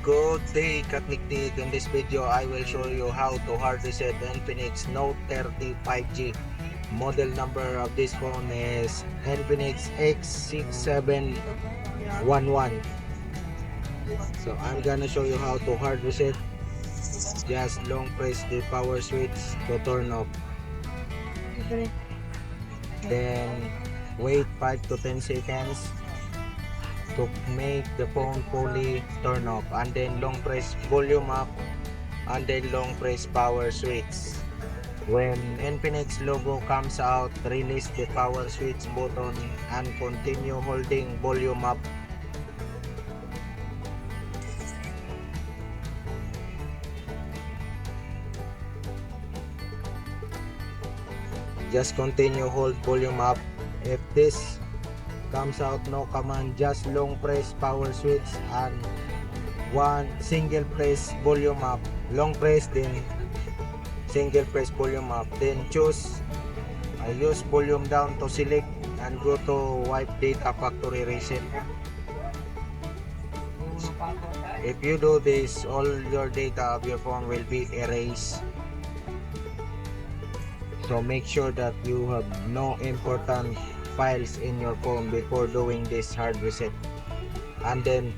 Good day, Katniknik. In this video, I will show you how to hard reset Infinix Note 30 5G. Model number of this phone is Infinix X6711. So I'm gonna show you how to hard reset. Just long press the power switch to turn off. Then wait 5 to 10 seconds to make the phone fully turn off, and then long press volume up, and then long press power switch. When Infinix logo comes out, release the power switch button and continue holding volume up. Just continue hold volume up. If this comes out no command, just long press power switch and one single press volume up. Long press, then single press volume up, then choose use volume down to select and go to wipe data factory reset. If you do this, all your data of your phone will be erased. So make sure that you have no important files in your phone before doing this hard reset. And then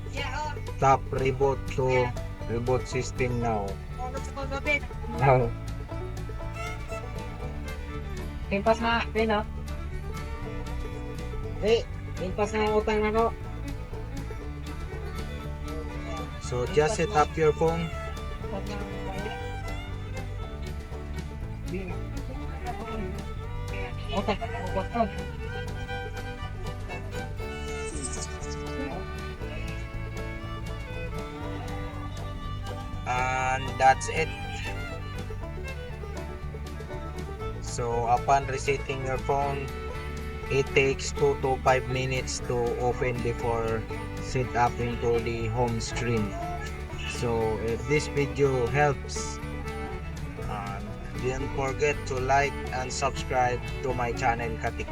tap reboot to reboot system now. Now, Timpas na, Pino. Timpas na utang na ko. so just set up your phone. Utang, utang. And that's it. So upon resetting your phone, it takes 2 to 5 minutes to open before set up into the home screen. So if this video helps, don't forget to like and subscribe to my channel Katik.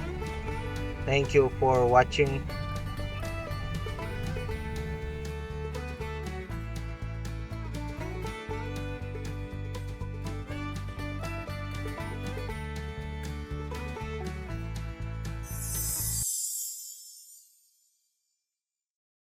Thank you for watching.